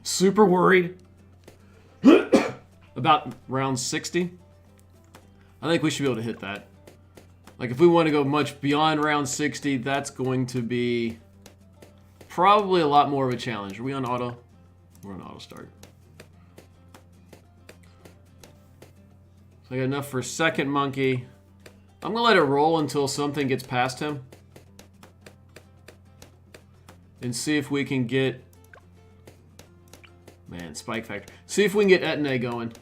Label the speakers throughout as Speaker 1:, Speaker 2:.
Speaker 1: Super worried about round 60. I think we should be able to hit that. Like, if we want to go much beyond round 60, that's going to be probably a lot more of a challenge. Are we on auto? We're on auto start. So I got enough for a second monkey. I'm going to let it roll until something gets past him. And see if we can get... Man, Spike Factory. See if we can get Etna going.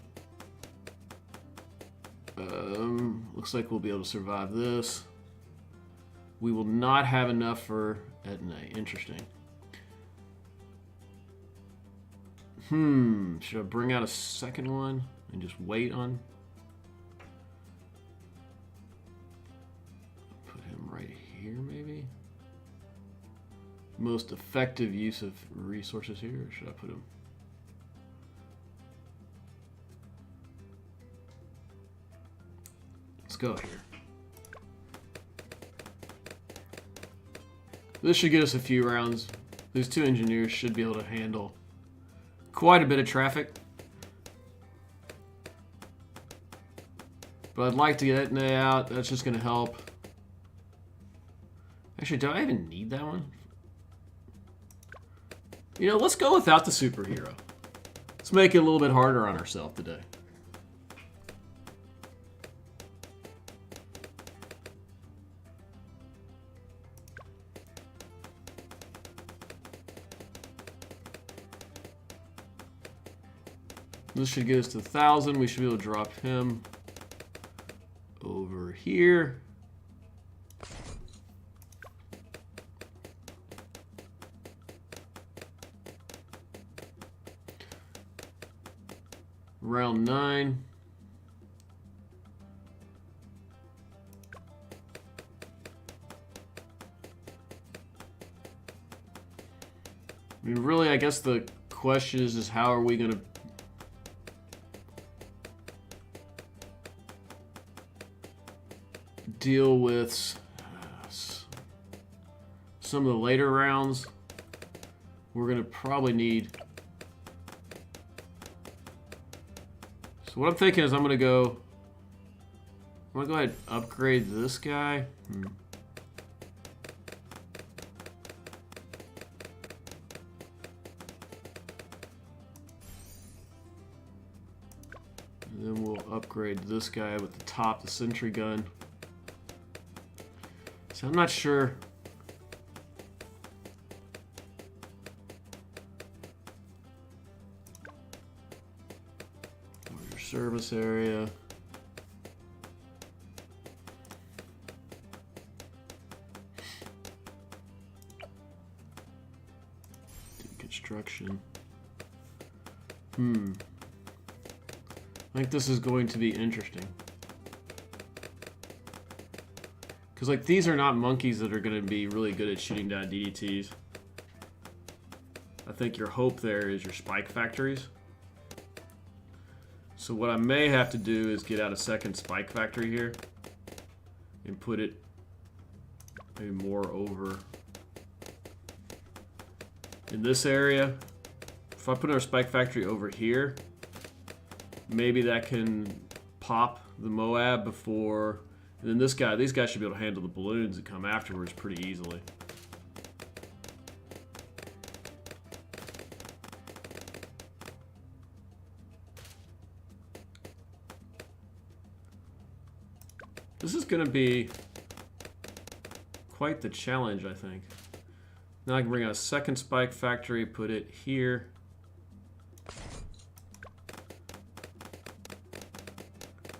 Speaker 1: Looks like we'll be able to survive this. We will not have enough for Etna. Interesting. Should I bring out a second one and just wait on? Put him right here, maybe? Most effective use of resources here, or should I put him? Let's go here. This should get us a few rounds. These two engineers should be able to handle quite a bit of traffic. But I'd like to get Etna out. That's just going to help. Actually, do I even need that one? You know, let's go without the superhero. Let's make it a little bit harder on ourselves today. This should get us to 1,000. We should be able to drop him over here. Round 9. I mean, really, I guess the question is how are we going to deal with some of the later rounds. We're going to probably need... So what I'm thinking is I'm going to go ahead and upgrade this guy. And then we'll upgrade this guy with the top, the sentry gun. So I'm not sure. Your service area. Deconstruction. I think this is going to be interesting. Because, like, these are not monkeys that are going to be really good at shooting down DDTs. I think your hope there is your spike factories. So what I may have to do is get out a second spike factory here and put it maybe more over in this area. If I put our spike factory over here, maybe that can pop the Moab before... And then this guy, these guys should be able to handle the balloons that come afterwards pretty easily. This is going to be quite the challenge, I think. Now I can bring out a second spike factory, put it here.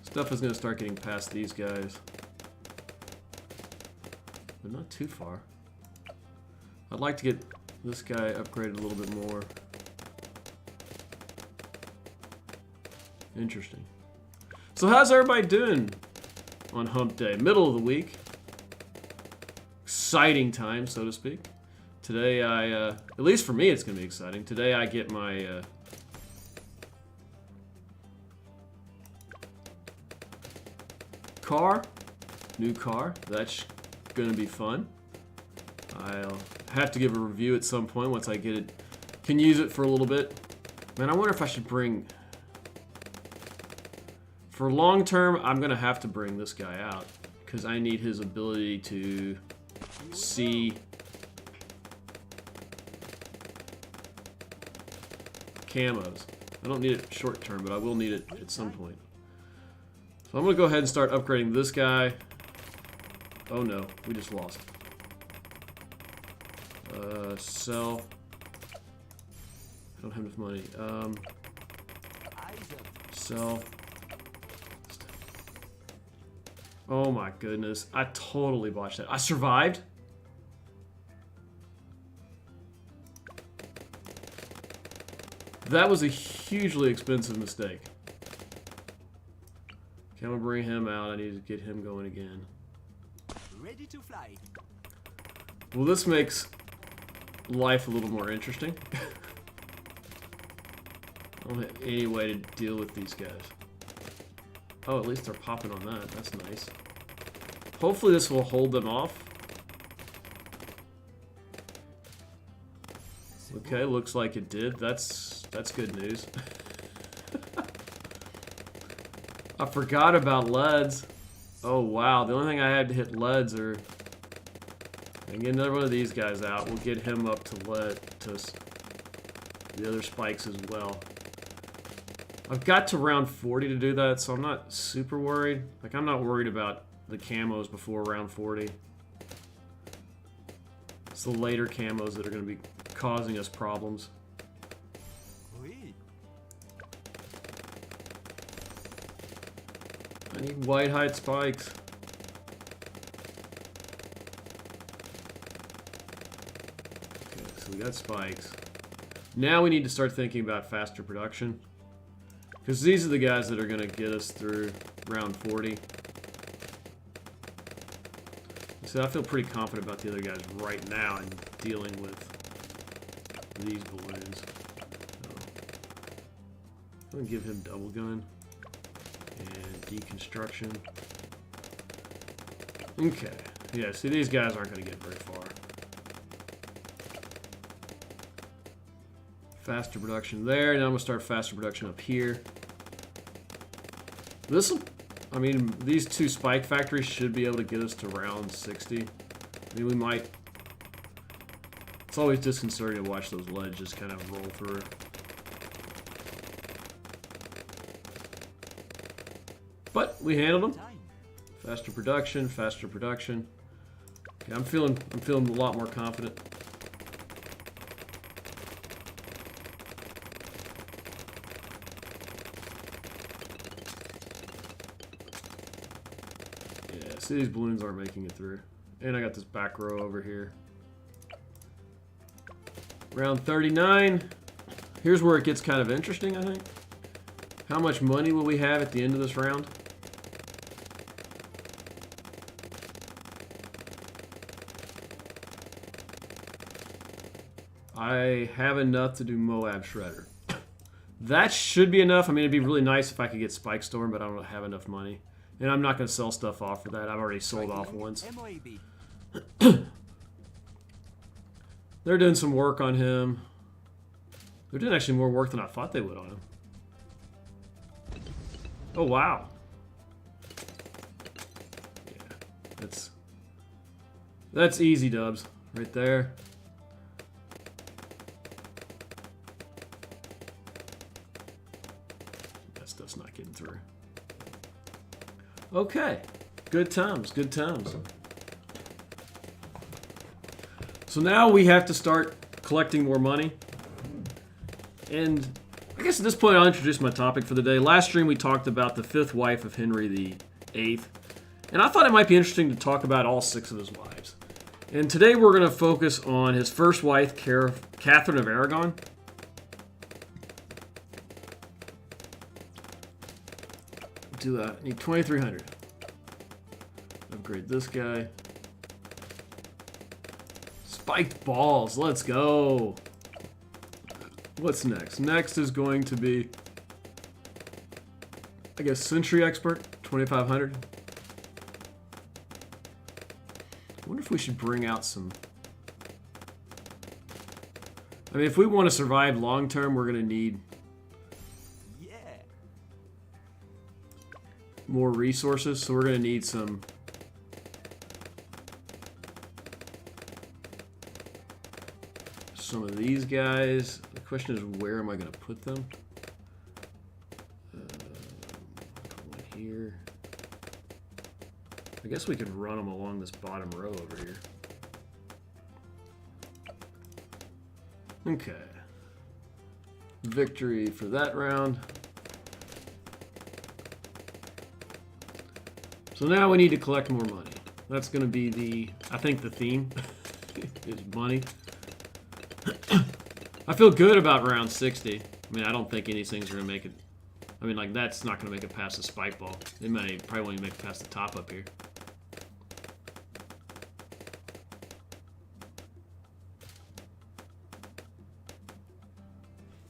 Speaker 1: Stuff is going to start getting past these guys. But not too far. I'd like to get this guy upgraded a little bit more. Interesting. So how's everybody doing on hump day? Middle of the week. Exciting time, so to speak. Today at least for me it's going to be exciting. Today I get my... new car. That's gonna be fun. I'll have to give a review at some point once I get it Can use it for a little bit. Man, I wonder if I should bring... For long term, I'm going to have to bring this guy out. Because I need his ability to see... camos. I don't need it short term, but I will need it at some point. So I'm going to go ahead and start upgrading this guy. Oh no, we just lost. Sell. I don't have enough money. Sell. Oh my goodness. I totally botched that. I survived? That was a hugely expensive mistake. Okay, I'm gonna bring him out. I need to get him going again.
Speaker 2: Ready to fly.
Speaker 1: Well, this makes life a little more interesting. I don't have any way to deal with these guys. Oh, at least they're popping on that. That's nice. Hopefully this will hold them off. Okay, looks like it did. That's good news. I forgot about leads. Oh wow, the only thing I had to hit leads are... And get another one of these guys out. We'll get him up to lead to the other spikes as well. I've got to round 40 to do that, so I'm not super worried. Like, I'm not worried about the camos before round 40. It's the later camos that are going to be causing us problems. I need white hide spikes. Okay, so we got spikes. Now we need to start thinking about faster production. Because these are the guys that are going to get us through round 40. So I feel pretty confident about the other guys right now in dealing with these balloons. I'm going to give him double gun. And deconstruction. Okay. Yeah, see, these guys aren't going to get very far. Faster production there. Now I'm going to start faster production up here. This'll... I mean, these two spike factories should be able to get us to round 60. I mean, we might... It's always disconcerting to watch those leads just kind of roll through. But we handled them. Faster production, faster production. Okay, I'm feeling a lot more confident. Yeah, see, these balloons aren't making it through. And I got this back row over here. Round 39. Here's where it gets kind of interesting, I think. How much money will we have at the end of this round? I have enough to do Moab Shredder. That should be enough. I mean, it'd be really nice if I could get Spike Storm, but I don't have enough money. And I'm not going to sell stuff off for that. I've already sold off once. They're doing some work on him. They're doing actually more work than I thought they would on him. Oh, wow. Yeah, that's easy dubs right there. That stuff's not getting through. Okay. Good times, good times. So now we have to start collecting more money. And I guess at this point I'll introduce my topic for the day. Last stream we talked about the fifth wife of Henry VIII. And I thought it might be interesting to talk about all 6 of his wives. And today we're going to focus on his first wife, Catherine of Aragon. Do that. I need 2,300. Upgrade this guy. Spiked balls. Let's go. What's next? Next is going to be, I guess, Century Expert, 2,500. I wonder if we should bring out some... I mean, if we want to survive long term, we're going to need
Speaker 2: Yeah.
Speaker 1: more resources. So we're going to need some of these guys. The question is, where am I going to put them? One here. I guess we could run them along this bottom row over here. Okay. Victory for that round. So now we need to collect more money. That's going to be the, I think, the theme is money. I feel good about round 60. I mean, I don't think any of these things are going to make it. I mean, like, that's not going to make it past the spike ball. They probably won't even make it past the top up here.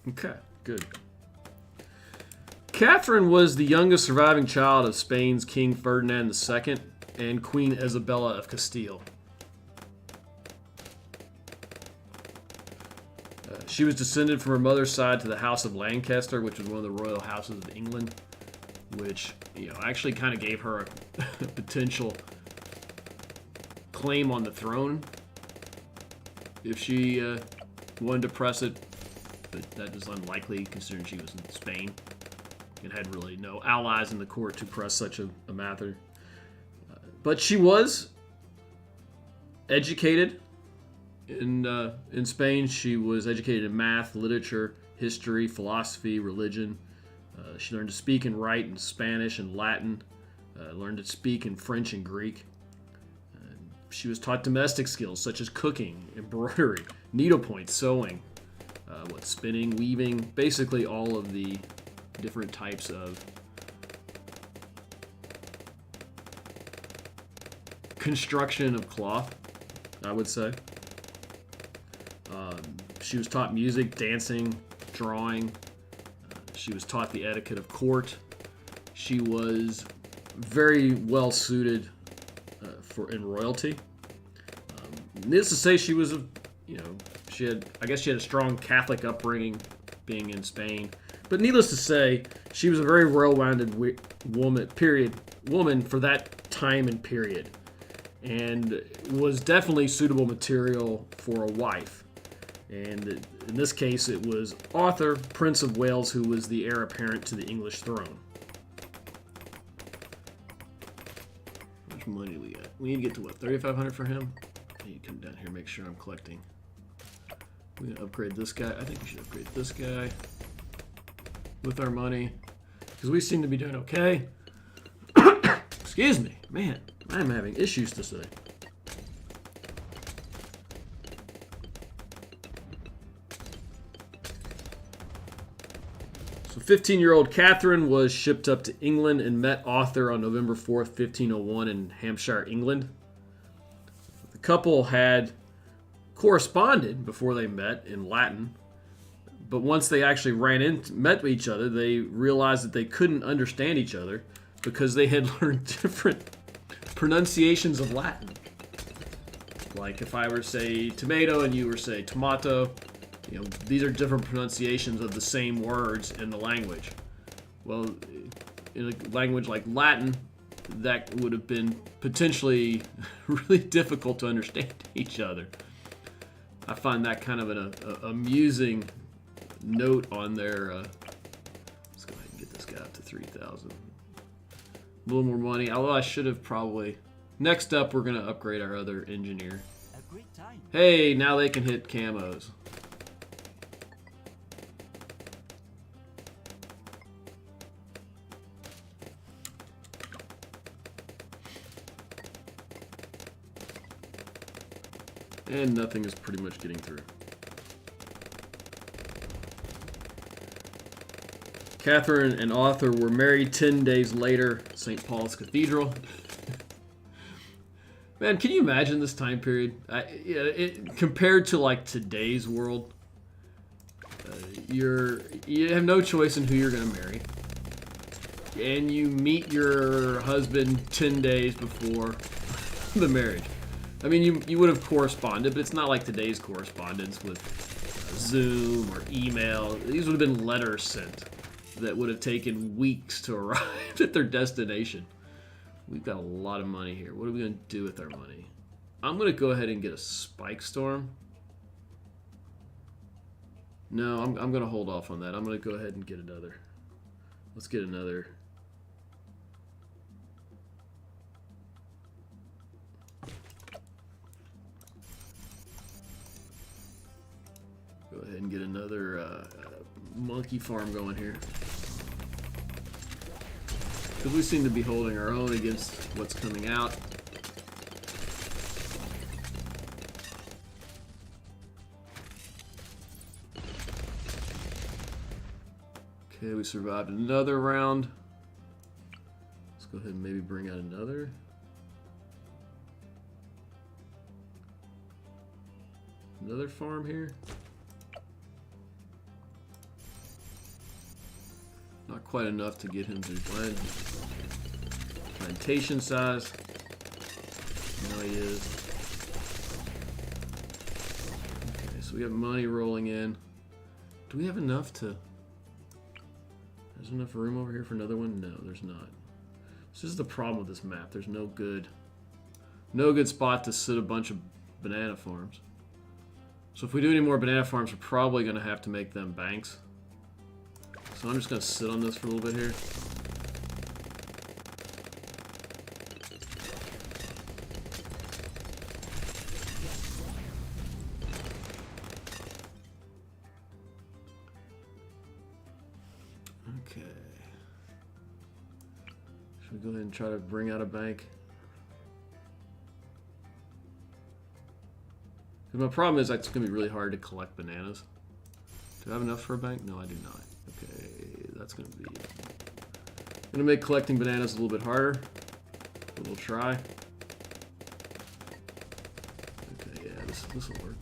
Speaker 1: Okay, good. Catherine was the youngest surviving child of Spain's King Ferdinand II and Queen Isabella of Castile. She was descended from her mother's side to the House of Lancaster, which was one of the royal houses of England, which, you know, actually kind of gave her a potential claim on the throne if she wanted to press it, but that is unlikely considering she was in Spain and had really no allies in the court to press such a matter. But she was educated. In Spain, she was educated in math, literature, history, philosophy, religion. She learned to speak and write in Spanish and Latin. Learned to speak in French and Greek. She was taught domestic skills such as cooking, embroidery, needlepoint, sewing, spinning, weaving, basically all of the different types of construction of cloth, I would say. She was taught music, dancing, drawing. She was taught the etiquette of court. She was very well suited in royalty. Needless to say, she was she had a strong Catholic upbringing, being in Spain. But needless to say, she was a very well-rounded woman for that time and period, and was definitely suitable material for a wife. And in this case, it was Arthur, Prince of Wales, who was the heir apparent to the English throne. How much money do we got? We need to get to what, 3,500 for him? I need to come down here and make sure I'm collecting. We're going to upgrade this guy. I think we should upgrade this guy with our money, because we seem to be doing okay. Excuse me. Man, I'm having issues today. So 15-year-old Catherine was shipped up to England and met Arthur on November 4th, 1501 in Hampshire, England. The couple had corresponded before they met in Latin, but once they actually met each other, they realized that they couldn't understand each other because they had learned different pronunciations of Latin. Like if I were to say tomato and you were to say tomato, these are different pronunciations of the same words in the language. Well, in a language like Latin, that would have been potentially really difficult to understand each other. I find that kind of an amusing note on their... let's go ahead and get this guy up to 3,000. A little more money, although I should have probably... Next up, we're going to upgrade our other engineer.
Speaker 2: A great time.
Speaker 1: Hey, now they can hit camos. And nothing is pretty much getting through. Catherine and Arthur were married 10 days later at St. Paul's Cathedral. Man, can you imagine this time period? Compared to like today's world, you have no choice in who you're going to marry. And you meet your husband 10 days before the marriage. I mean, you would have corresponded, but it's not like today's correspondence with Zoom or email. These would have been letters sent that would have taken weeks to arrive at their destination. We've got a lot of money here. What are we going to do with our money? I'm going to go ahead and get a spike storm. No, I'm going to hold off on that. I'm going to go ahead and get another. Let's get another. Go ahead and get another monkey farm going here. Because we seem to be holding our own against what's coming out. Okay, we survived another round. Let's go ahead and maybe bring out another. Another farm here. Not quite enough to get him to plantation size. Now he is. Okay, so we have money rolling in. Do we have enough to... There's enough room over here for another one? No, there's not. This is the problem with this map. There's no good spot to sit a bunch of banana farms. So if we do any more banana farms, we're probably going to have to make them banks. So I'm just going to sit on this for a little bit here. Okay. Should we go ahead and try to bring out a bank? My problem is it's going to be really hard to collect bananas. Do I have enough for a bank? No, I do not. Okay, that's going to be... I'm going to make collecting bananas a little bit harder. But we'll try. Okay, yeah, this will work.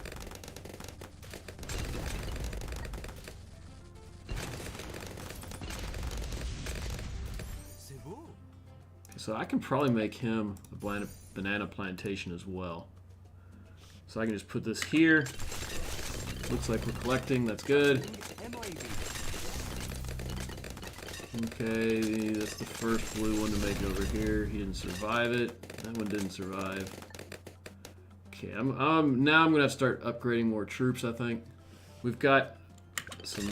Speaker 1: Okay, so I can probably make him a banana plantation as well. So I can just put this here. Looks like we're collecting. That's good. Okay, that's the first blue one to make over here. He didn't survive it. That one didn't survive. Okay, now I'm gonna have to start upgrading more troops. I think we've got some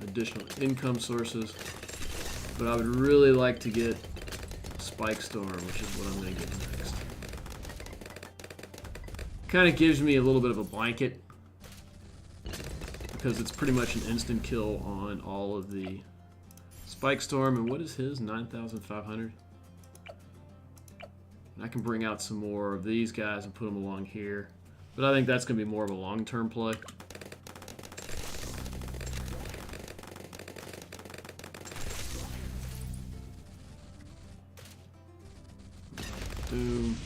Speaker 1: additional income sources, but I would really like to get Spike Storm, which is what I'm gonna get next. Kind of gives me a little bit of a blanket because it's pretty much an instant kill on all of the Spike Storm. And what is his? 9,500. And I can bring out some more of these guys and put them along here. But I think that's going to be more of a long-term play. Boom.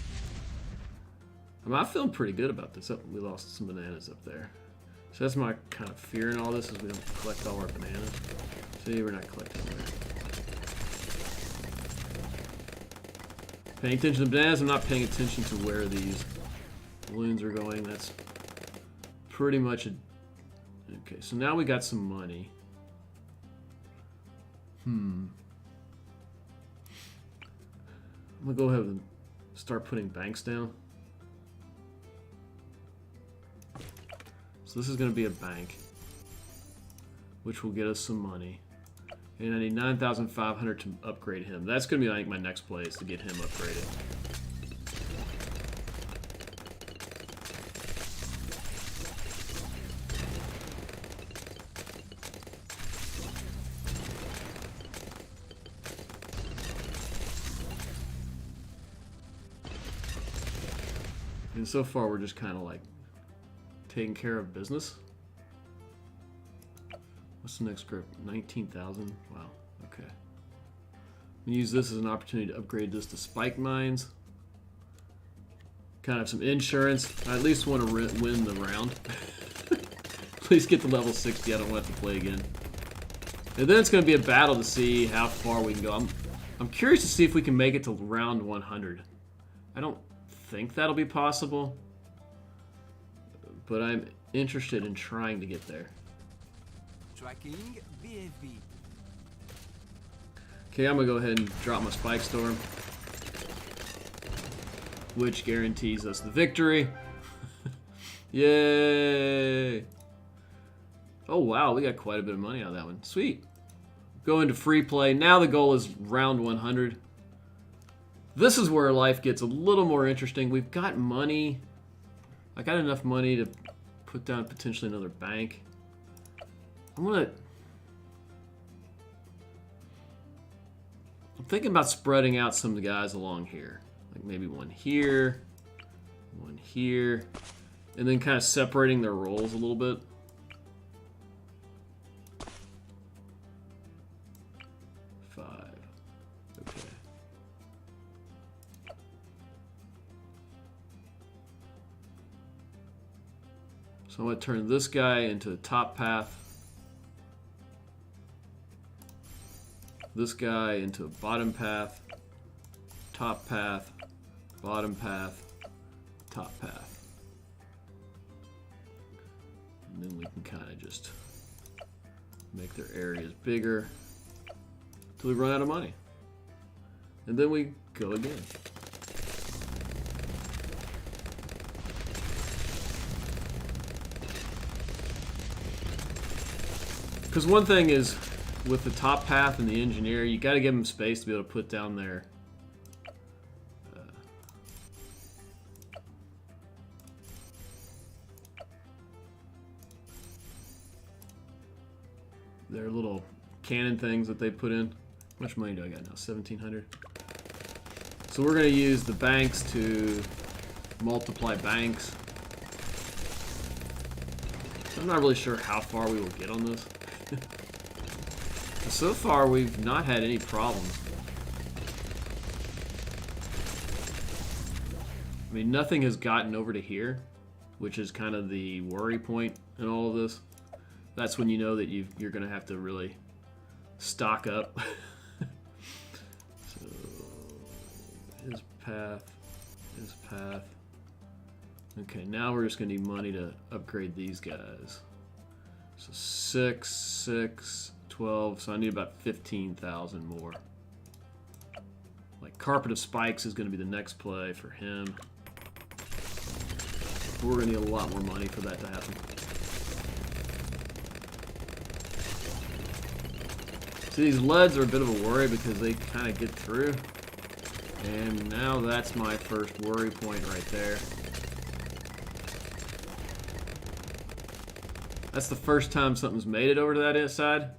Speaker 1: I'm feeling pretty good about this. Oh, we lost some bananas up there. So that's my kind of fear in all this, is we don't collect all our bananas. See, we're not collecting there. Paying attention to bananas, I'm not paying attention to where these balloons are going. That's pretty much a... Okay, so now we got some money. I'm gonna go ahead and start putting banks down. So this is going to be a bank, which will get us some money. And I need 9,500 to upgrade him. That's going to be, I think, my next play is to get him upgraded. And so far, we're just kind of like taking care of business. What's the next grip? 19,000. Wow. Okay. I'm gonna use this as an opportunity to upgrade this to spike mines. Kind of some insurance. I at least want to win the round. At least get to level 60. I don't want to have to play again. And then it's going to be a battle to see how far we can go. I'm curious to see if we can make it to round 100. I don't think that'll be possible. But I'm interested in trying to get there.
Speaker 2: Tracking BFB.
Speaker 1: Okay, I'm gonna go ahead and drop my Spike Storm, which guarantees us the victory. Yay! Oh wow, we got quite a bit of money out of that one. Sweet. Go into free play. Now the goal is round 100. This is where life gets a little more interesting. We've got money. I got enough money to put down potentially another bank. I'm thinking about spreading out some of the guys along here. Like maybe one here, and then kind of separating their roles a little bit. Okay. So I'm going to turn this guy into the top path. This guy into a bottom path. Top path. Bottom path. Top path. And then we can kind of just make their areas bigger until we run out of money. And then we go again. Because one thing is, with the top path and the engineer, you got to give them space to be able to put down their little cannon things that they put in. How much money do I got now? 1,700. So we're going to use the banks to multiply banks. I'm not really sure how far we will get on this. So far, we've not had any problems. I mean, nothing has gotten over to here, which is kind of the worry point in all of this. That's when you know that you're going to have to really stock up. So, his path. Okay, now we're just going to need money to upgrade these guys. So 6, 6, 12, so I need about 15,000 more. Like Carpet of Spikes is going to be the next play for him. We're going to need a lot more money for that to happen. See, these leads are a bit of a worry because they kind of get through. And now that's my first worry point right there. That's the first time something's made it over to that side.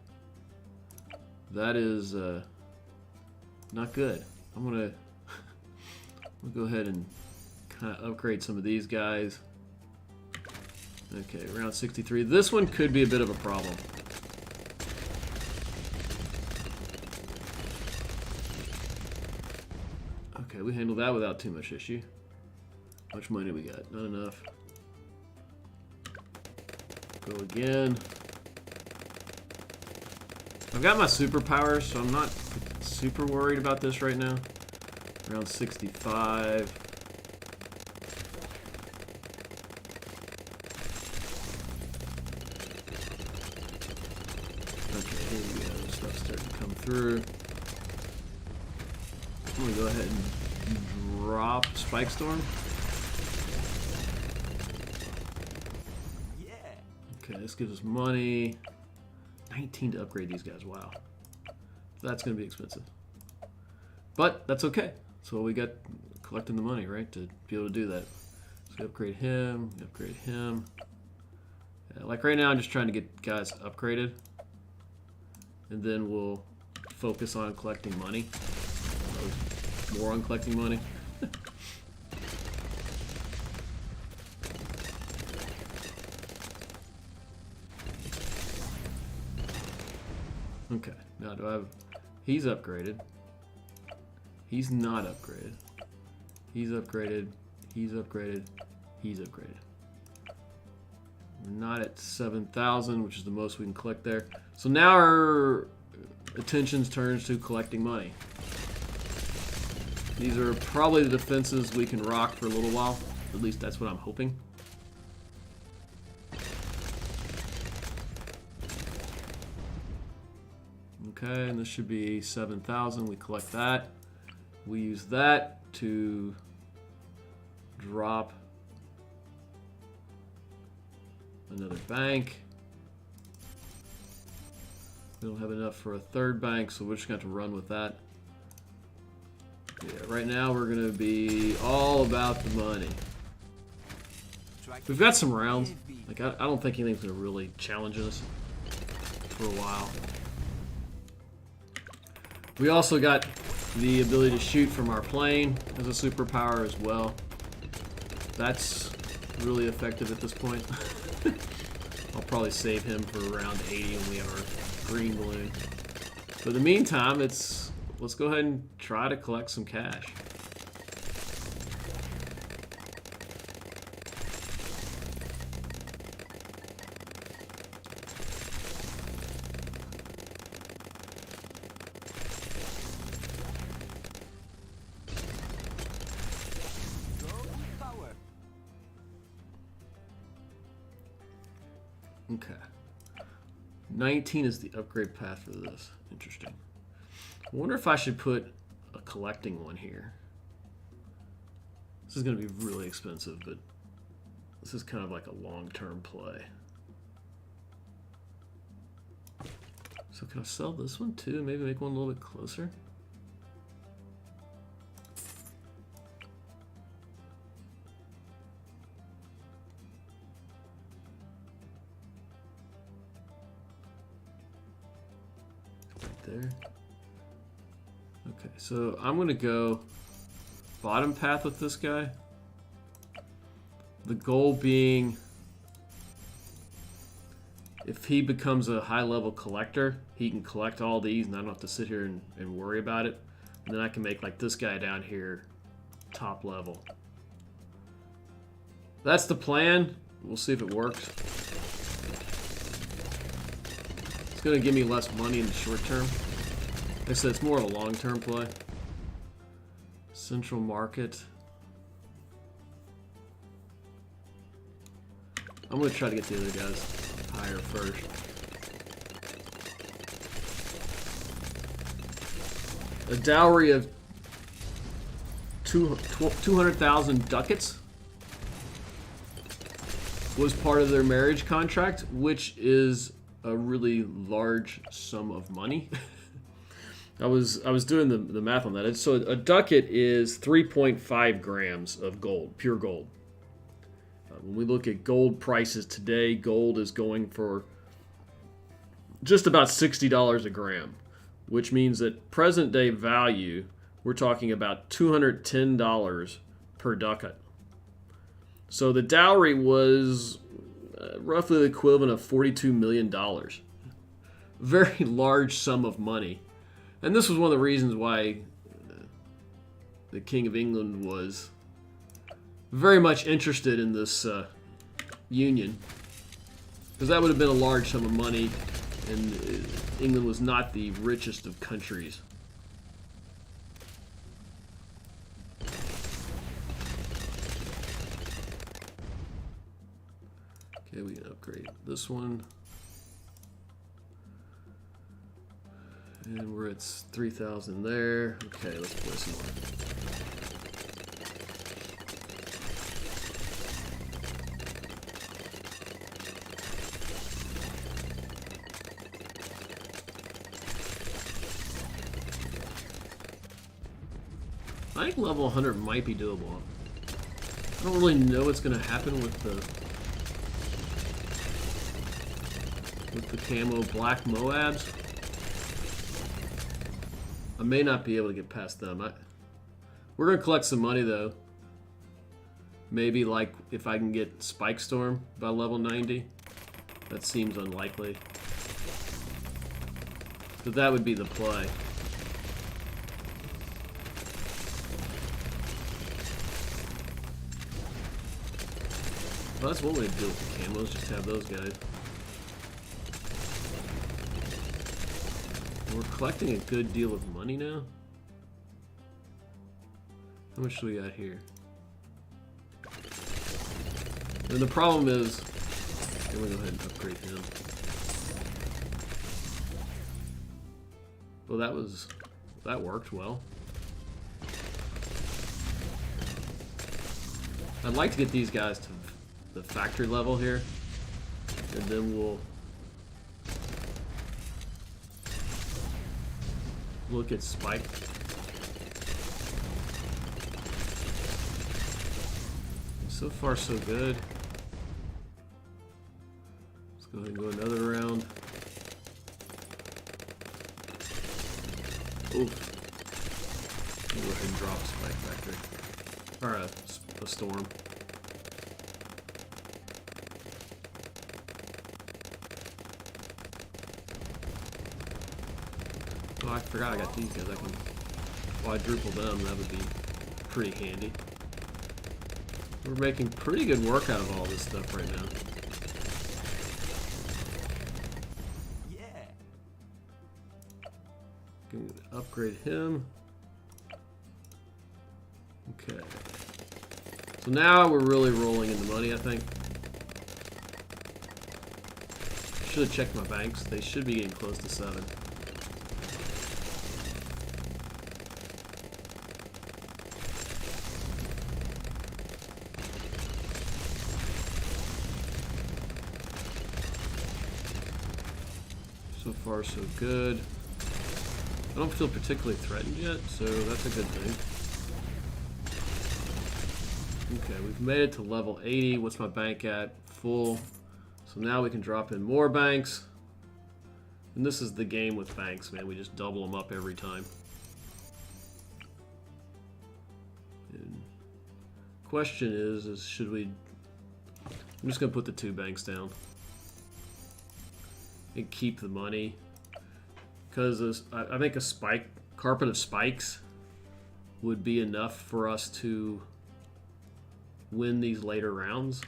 Speaker 1: That is not good. I'm gonna go ahead and kind of upgrade some of these guys. Okay, round 63. This one could be a bit of a problem. Okay, we handled that without too much issue. How much money we got? Not enough. Go again. I've got my superpowers, so I'm not super worried about this right now. Around 65. Okay, here we go. Stuff's starting to come through. I'm gonna go ahead and drop Spike Storm. Okay, this gives us money. 19 to upgrade these guys. Wow. That's going to be expensive. But that's okay. So we got collecting the money, right, to be able to do that. So we upgrade him. We upgrade him. Yeah, like right now, I'm just trying to get guys upgraded. And then we'll focus on collecting money. More on collecting money. Okay, now do I have... He's upgraded. He's not upgraded. He's upgraded. He's upgraded. He's upgraded. We're not at 7,000, which is the most we can collect there. So now our attention turns to collecting money. These are probably the defenses we can rock for a little while. At least that's what I'm hoping. Okay, and this should be 7,000. We collect that. We use that to drop another bank. We don't have enough for a third bank, so we're just going to have to run with that. Yeah, right now we're going to be all about the money. We've got some rounds. Like, I don't think anything's going to really challenge us for a while. We also got the ability to shoot from our plane as a superpower as well. That's really effective at this point. I'll probably save him for around 80 when we have our green balloon. But in the meantime, let's go ahead and try to collect some cash. Okay. 19 is the upgrade path for this. Interesting. I wonder if I should put a collecting one here. This is going to be really expensive, but this is kind of like a long-term play. So can I sell this one too? Maybe make one a little bit closer? There. Okay, so I'm gonna go bottom path with this guy. The goal being, if he becomes a high-level collector, he can collect all these and I don't have to sit here and worry about it. And then I can make like this guy down here top level. That's the plan. We'll see if it works. It's going to give me less money in the short term. Like I said, it's more of a long-term play. Central market. I'm going to try to get the other guys higher first. A dowry of 200,000 ducats was part of their marriage contract, which is a really large sum of money. I was doing the math on that. So a ducat is 3.5 grams of gold, pure gold. When we look at gold prices today, gold is going for just about $60 a gram, which means that present day value, we're talking about $210 per ducat. So the dowry was roughly the equivalent of $42 million. Very large sum of money. And this was one of the reasons why the King of England was very much interested in this union. Because that would have been a large sum of money, and England was not the richest of countries. Okay, we can upgrade this one. And we're at 3,000 there. Okay, let's play some more. I think level 100 might be doable. I don't really know what's going to happen with the camo black Moabs. I may not be able to get past them. We're going to collect some money though. Maybe like if I can get Spike Storm by level 90. That seems unlikely. But that would be the play. Well, that's one way to deal with the camos, just have those guys. We're collecting a good deal of money now. How much do we got here? And the problem is, I'm gonna go ahead and upgrade him. Well, that worked well. I'd like to get these guys to the factory level here, and then we'll look at spike. So far, so good. Let's go ahead and go another round. Oof. Go ahead and drop spike factory. Or a storm. Oh, I forgot I got these guys. I can quadruple them. That would be pretty handy. We're making pretty good work out of all this stuff right now.
Speaker 2: Yeah.
Speaker 1: Can upgrade him. Okay. So now we're really rolling in the money, I think. Should have checked my banks. They should be getting close to 7. So far, so good. I don't feel particularly threatened yet, so that's a good thing. Okay, we've made it to level 80. What's my bank at? Full. So now we can drop in more banks. And this is the game with banks, man. We just double them up every time. And question is should we... I'm just going to put the 2 banks down. And keep the money. Because I think a carpet of spikes would be enough for us to win these later rounds.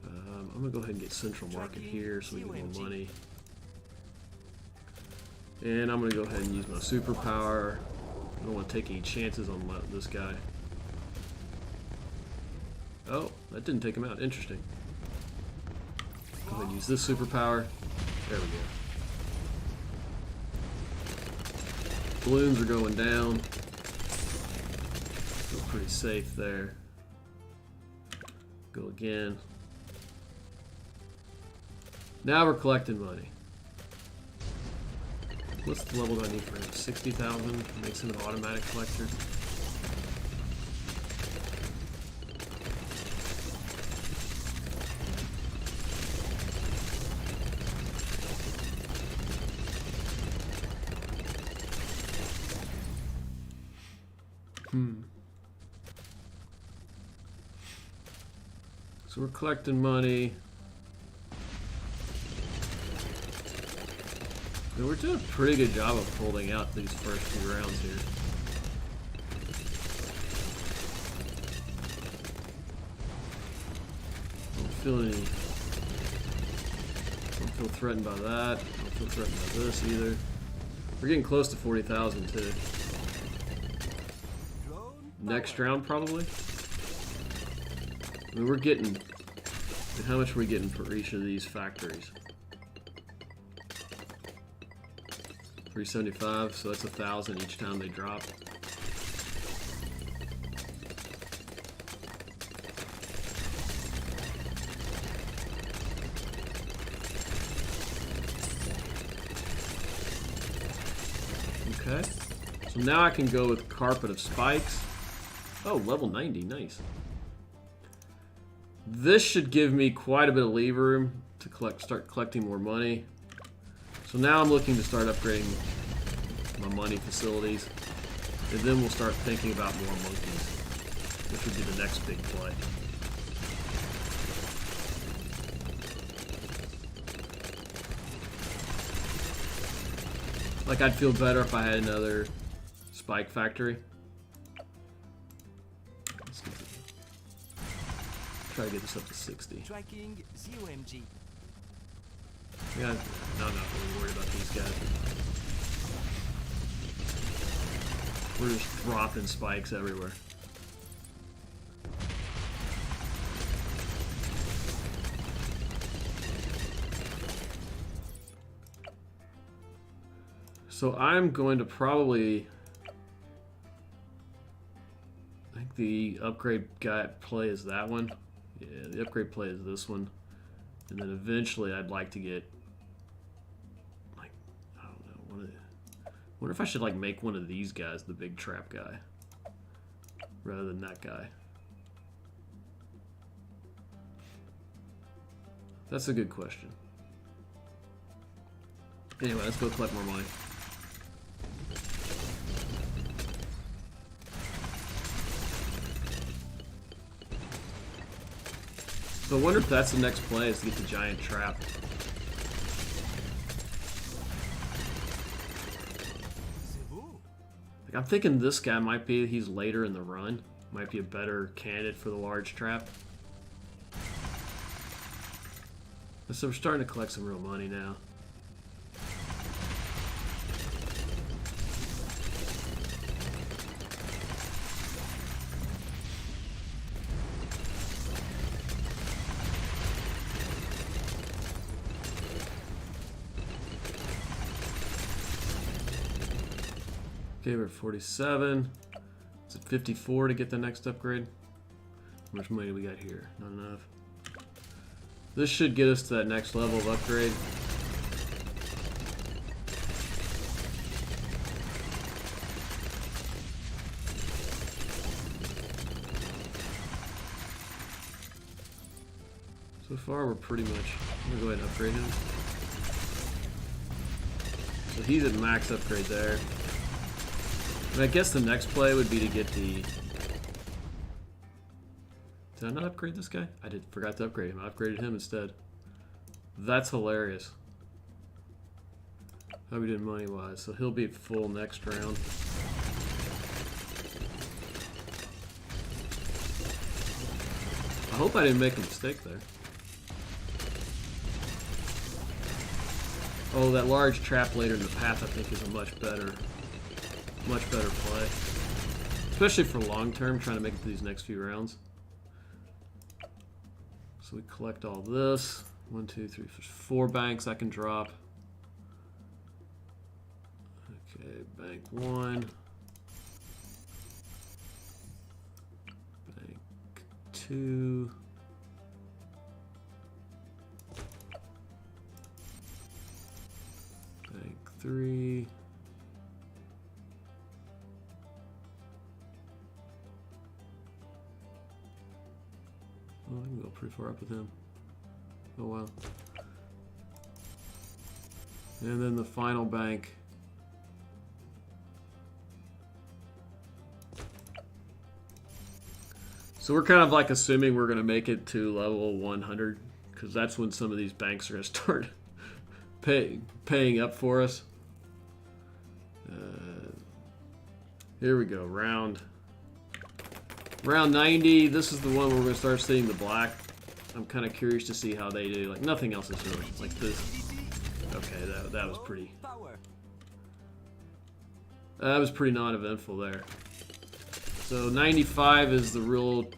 Speaker 1: I'm going to go ahead and get Central Market here so we get more money. And I'm going to go ahead and use my superpower. I don't want to take any chances on this guy. Oh, that didn't take him out. Interesting. Go ahead and use this superpower. There we go. Balloons are going down. Feel pretty safe there. Go again. Now we're collecting money. What's the level do I need for him? 60,000. Makes him an automatic collector. So we're collecting money. And we're doing a pretty good job of holding out these first few rounds here. Don't feel threatened by that. Don't feel threatened by this either. We're getting close to 40,000 too. Next round probably. I mean, we're getting. And how much are we getting for each of these factories? 375, so that's 1,000 each time they drop. Okay, so now I can go with Carpet of Spikes. Oh, level 90, nice. This should give me quite a bit of lever room to start collecting more money. So now I'm looking to start upgrading my money facilities, and then we'll start thinking about more monkeys, which would be the next big play. Like, I'd feel better if I had another spike factory. Let's try to get this up to 60.
Speaker 2: Tracking ZOMG.
Speaker 1: Yeah, no, I'm not really worried about these guys. We're just dropping spikes everywhere. So I'm going to probably... I think the upgrade guy play is that one. Yeah, the upgrade play is this one. And then eventually I'd like to get... like, I don't know, wonder if I should like make one of these guys the big trap guy. Rather than that guy. That's a good question. Anyway, let's go collect more money. So I wonder if that's the next play, is to get the giant trap. Like, I'm thinking this guy might be, he's later in the run. Might be a better candidate for the large trap. So we're starting to collect some real money now. Okay, we're at 47. It's at 54 to get the next upgrade. How much money do we got here? Not enough. This should get us to that next level of upgrade. So far, we're pretty much... I'm gonna go ahead and upgrade him. So he's at max upgrade there. And I guess the next play would be to get the... Did I not upgrade this guy? I forgot to upgrade him. I upgraded him instead. That's hilarious. How we did money-wise. So he'll be full next round. I hope I didn't make a mistake there. Oh, that large trap later in the path I think is a much better play. Especially for long term, trying to make it to these next few rounds. So we collect all this. 1, 2, 3, 4 banks I can drop. Okay, bank 1. Bank 2. Bank 3. Oh, I can go pretty far up with him. Oh wow. And then the final bank. So we're kind of like assuming we're going to make it to level 100, because that's when some of these banks are going to start paying up for us. Here we go, round 90. This is the one where we're going to start seeing the black. I'm kind of curious to see how they do. Like, nothing else is really like this. Okay, that was pretty... That was pretty non-eventful there. So 95 is the real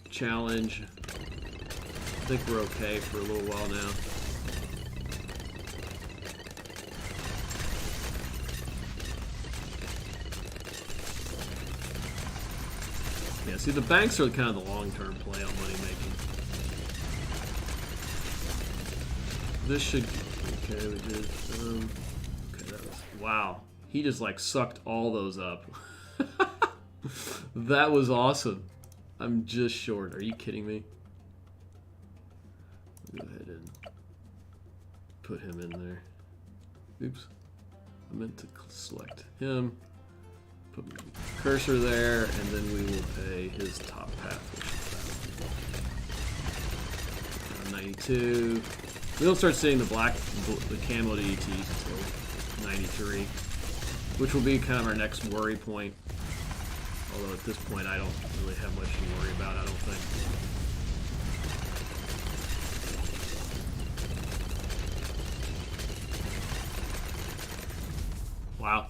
Speaker 1: challenge. I think we're okay for a little while now. Yeah, see, the banks are kind of the long-term play on money making. This should... Okay, we did... okay, that was... Wow. He just, like, sucked all those up. That was awesome. I'm just short. Are you kidding me? Go ahead and put him in there. Oops. I meant to select him. Put my cursor there, and then we will pay his top path, which is that. 92. We don't start seeing the camo DETs until 93, which will be kind of our next worry point. Although at this point, I don't really have much to worry about, I don't think. Wow.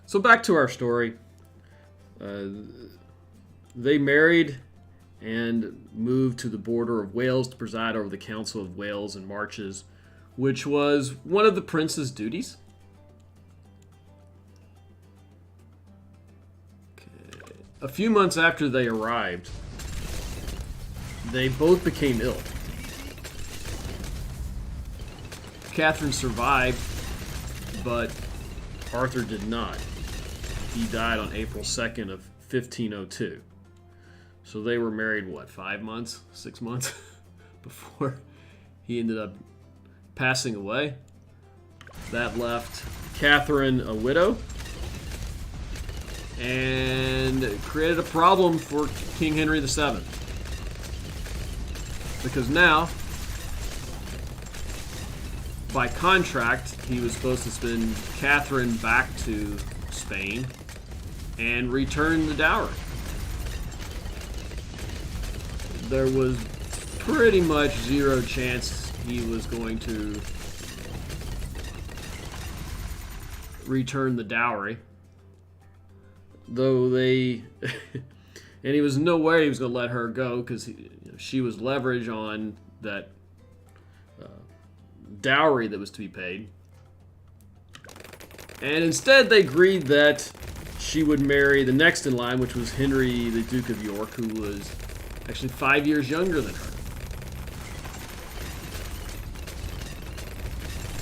Speaker 1: So back to our story. They married and moved to the border of Wales to preside over the Council of Wales and Marches, which was one of the prince's duties. Okay. A few months after they arrived, they both became ill. Catherine survived, but Arthur did not. He died on April 2nd of 1502. So they were married, what, 5 months? 6 months? Before he ended up passing away. That left Catherine a widow. And it created a problem for King Henry VII. Because now, by contract, he was supposed to send Catherine back to Spain and return the dowry. There was pretty much zero chance he was going to return the dowry. Though they... and he was no way he was going to let her go because she was leverage on that dowry that was to be paid. And instead they agreed that she would marry the next in line, which was Henry, the Duke of York, who was actually 5 years younger than her.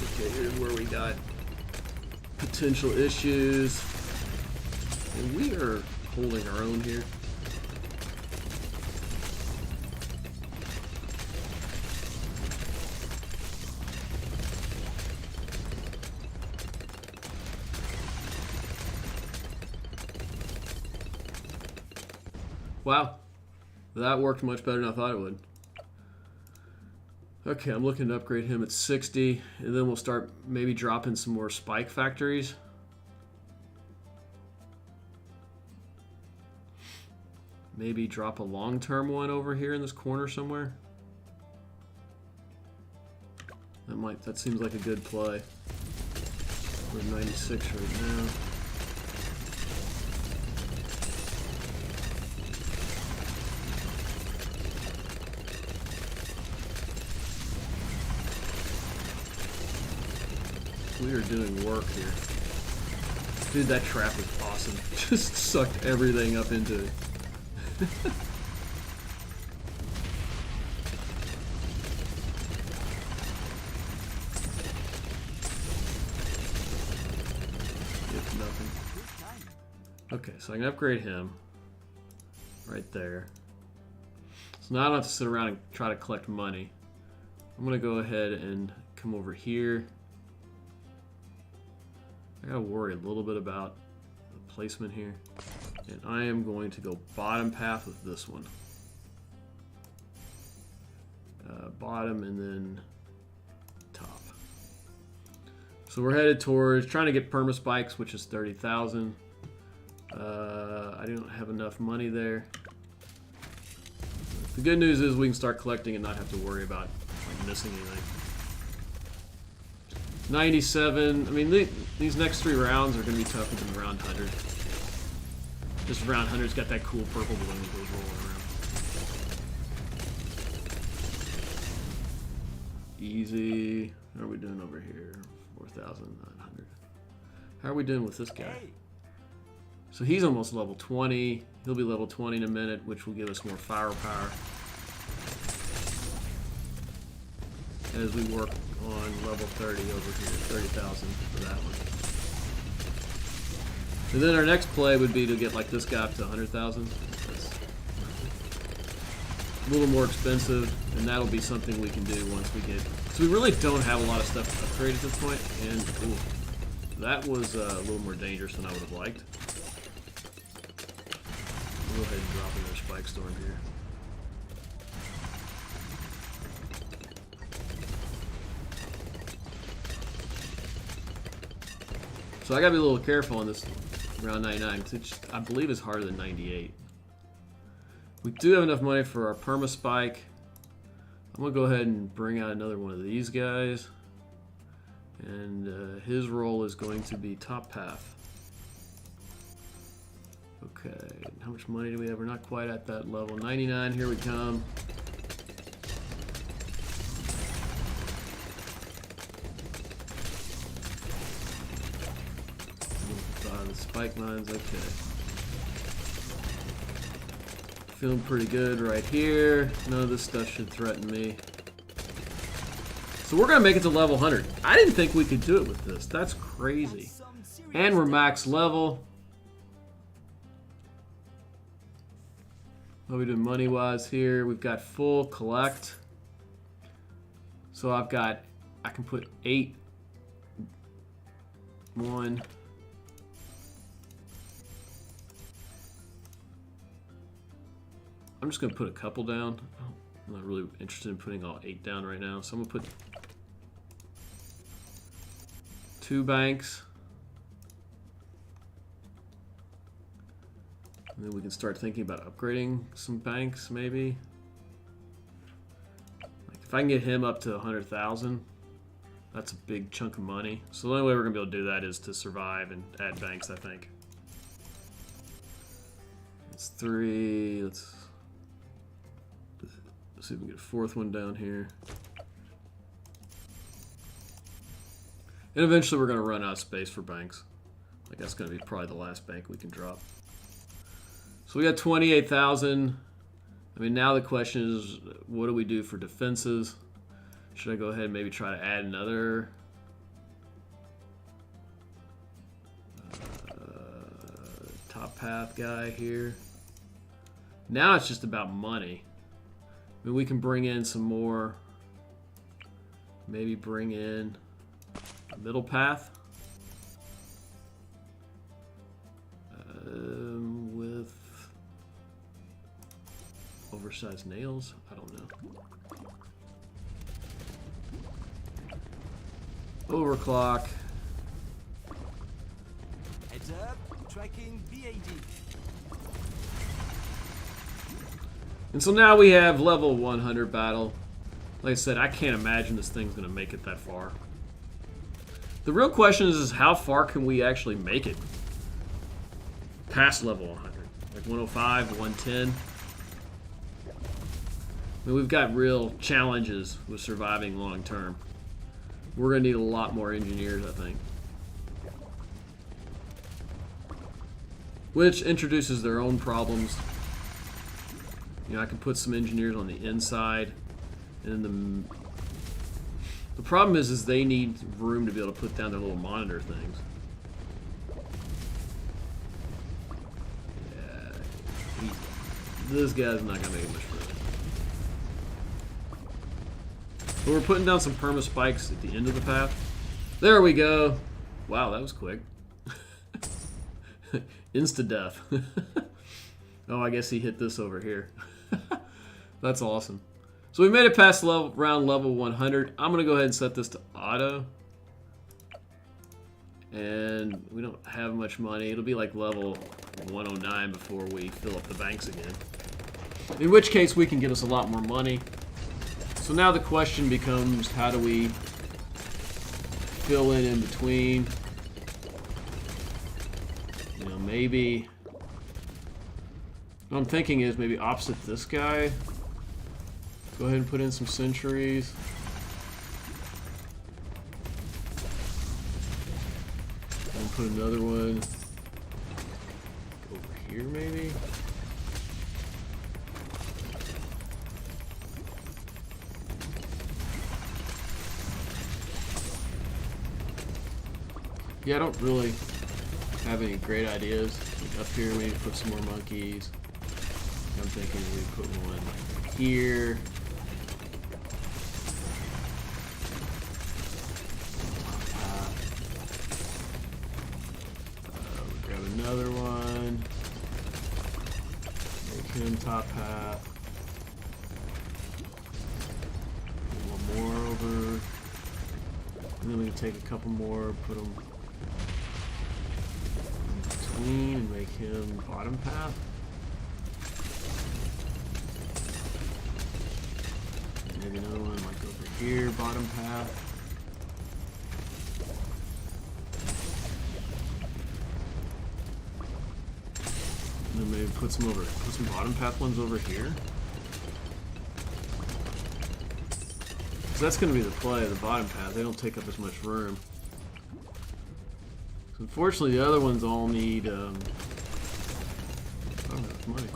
Speaker 1: Okay, here's where we got potential issues. And we are holding our own here. Wow, that worked much better than I thought it would. Okay, I'm looking to upgrade him at 60, and then we'll start maybe dropping some more spike factories. Maybe drop a long-term one over here in this corner somewhere. That seems like a good play. We're at 96 right now. We are doing work here. Dude, that trap is awesome. Just sucked everything up into it. Nothing. Okay, so I can upgrade him. Right there. So now I don't have to sit around and try to collect money. I'm going to go ahead and come over here. I gotta worry a little bit about the placement here. And I am going to go bottom path with this one. Bottom and then top. So we're headed towards trying to get perma spikes, which is 30,000. I don't have enough money there. The good news is we can start collecting and not have to worry about missing anything. 97. I mean, these next 3 rounds are going to be tougher than round 100. This round 100's got that cool purple balloon that goes rolling around. Easy. How are we doing over here? 4,900. How are we doing with this guy? So he's almost level 20. He'll be level 20 in a minute, which will give us more firepower. As we work on level 30 over here, 30,000 for that one. And then our next play would be to get like this guy up to 100,000. That's a little more expensive, and that'll be something we can do once we get. So we really don't have a lot of stuff to upgrade at this point, and ooh, that was a little more dangerous than I would have liked. We'll go ahead and drop in our spike storm here. So I gotta be a little careful on this round 99, because I believe it's harder than 98. We do have enough money for our perma spike. I'm gonna go ahead and bring out another one of these guys, and his role is going to be top path. Okay, how much money do we have? We're not quite at that level. 99, here we come. The spike mines, okay. Feeling pretty good right here. None of this stuff should threaten me. So we're gonna make it to level 100. I didn't think we could do it with this. That's crazy. And we're max level. What are we doing money-wise here? We've got full collect. So I can put 8. 1. I'm just going to put a couple down. I'm not really interested in putting all 8 down right now. So I'm going to put 2 banks. And then we can start thinking about upgrading some banks, maybe. Like if I can get him up to 100,000, that's a big chunk of money. So the only way we're going to be able to do that is to survive and add banks, I think. It's 3. Let's see if we can get a 4th one down here. And eventually we're going to run out of space for banks. Like that's going to be probably the last bank we can drop. So we got 28,000. I mean, now the question is, what do we do for defenses? Should I go ahead and maybe try to add another top path guy here? Now it's just about money. I mean, we can bring in some more. Maybe bring in a middle path. With oversized nails? I don't know. Overclock.
Speaker 2: Heads up, tracking BAD.
Speaker 1: And so now we have level 100 battle. Like I said, I can't imagine this thing's going to make it that far. The real question is how far can we actually make it? Past level 100. Like 105, 110. I mean, we've got real challenges with surviving long term. We're going to need a lot more engineers, I think. Which introduces their own problems. You know, I can put some engineers on the inside. And then the problem is they need room to be able to put down their little monitor things. Yeah. This guy's not going to make much room. But we're putting down some perma spikes at the end of the path. There we go. Wow, that was quick. Insta-death. Oh, I guess he hit this over here. That's awesome. So we made it past round level 100. I'm going to go ahead and set this to auto. And we don't have much money. It'll be like level 109 before we fill up the banks again. In which case we can get us a lot more money. So now the question becomes, how do we fill in between? You know, maybe... What I'm thinking is maybe opposite this guy. Go ahead and put in some sentries. And put another one over here maybe. Yeah, I don't really have any great ideas. Like up here we need to put some more monkeys. I'm thinking we put one like here. We'll grab another one. Make him top path. One more over. And then we can take a couple more, put them in between and make him bottom path. Maybe another one like over here, bottom path. Maybe put some bottom path ones over here. Because that's going to be the play of the bottom path. They don't take up as much room. So unfortunately, the other ones all need. I don't have enough money.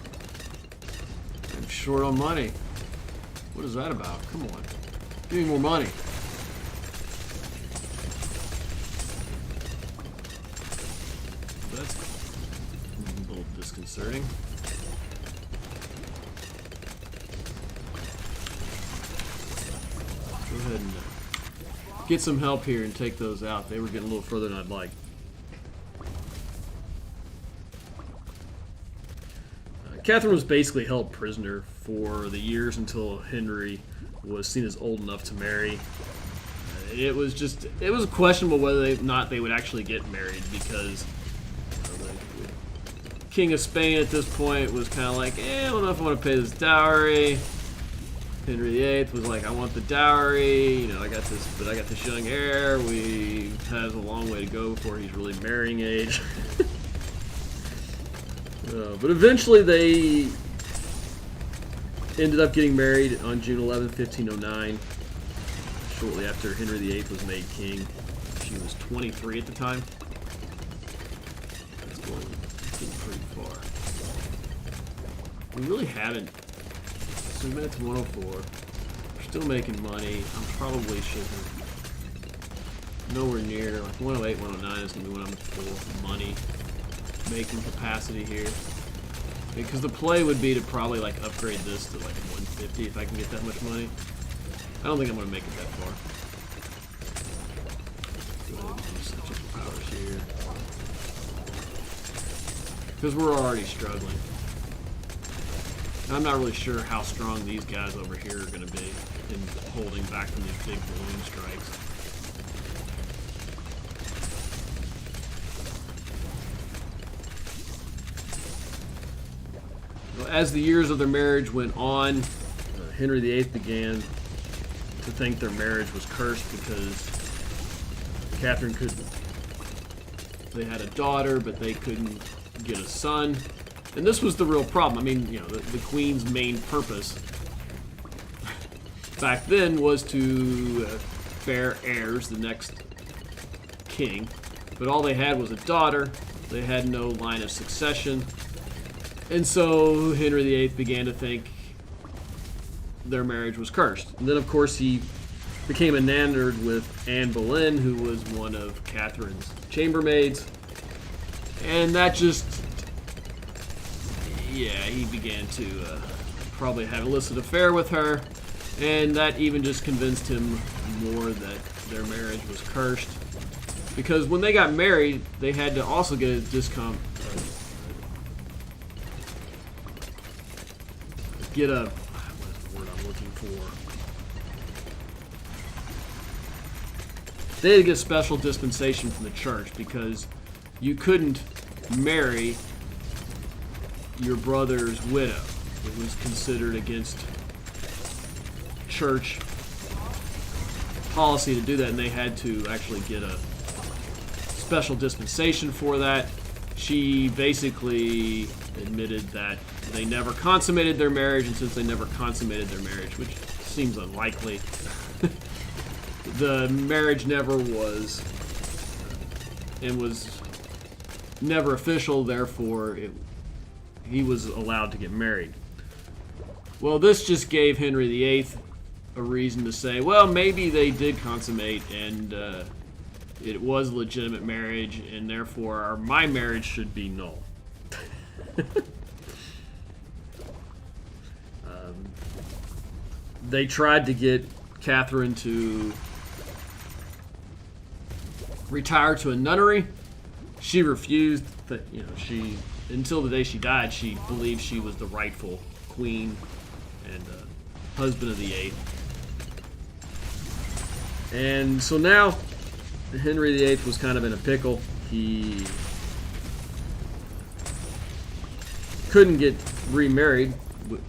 Speaker 1: I'm short on money. What is that about? Come on, give me more money. That's a little disconcerting. Go ahead and get some help here and take those out. They were getting a little further than I'd like. Catherine was basically held prisoner for the years until Henry was seen as old enough to marry. It was questionable whether or not they would actually get married, because the King of Spain at this point was kind of like, I don't know if I want to pay this dowry. Henry VIII was like, I want the dowry, you know, I got this young heir. We have a long way to go before he's really marrying age. But eventually they ended up getting married on June 11, 1509, shortly after Henry VIII was made king. She was 23 at the time. That's getting pretty far. We really haven't. So we made it to 104. We're still making money. I'm probably should have nowhere near, like 108, 109 is going to be when I'm full money making capacity here. Because the play would be to probably like upgrade this to like 150 if I can get that much money. I don't think I'm going to make it that far. Go ahead and do such powers here. Because we're already struggling. I'm not really sure how strong these guys over here are going to be in holding back from these big balloon strikes. Well, as the years of their marriage went on, Henry VIII began to think their marriage was cursed because Catherine couldn't. They had a daughter, but they couldn't get a son. And this was the real problem. I mean, you know, the Queen's main purpose back then was to bear heirs, the next king. But all they had was a daughter. They had no line of succession. And so Henry VIII began to think their marriage was cursed. And then, of course, he became enamored with Anne Boleyn, who was one of Catherine's chambermaids. And that just... yeah, he began to probably have an illicit affair with her, and that even just convinced him more that their marriage was cursed. Because when they got married, they had to also get a discount, get a, what is the word I'm looking for? They had to get a special dispensation from the church, because you couldn't marry your brother's widow. It was considered against church policy to do that, and they had to actually get a special dispensation for that. She basically admitted that they never consummated their marriage, and since they never consummated their marriage, which seems unlikely, the marriage never was, and was never official, therefore he was allowed to get married. Well, this just gave Henry VIII a reason to say, well, maybe they did consummate, and it was a legitimate marriage, and therefore my marriage should be null. They tried to get Catherine to retire to a nunnery. She refused. You know, she, until the day she died, she believed she was the rightful queen and husband of the VIII. And so now Henry VIII was kind of in a pickle. He couldn't get remarried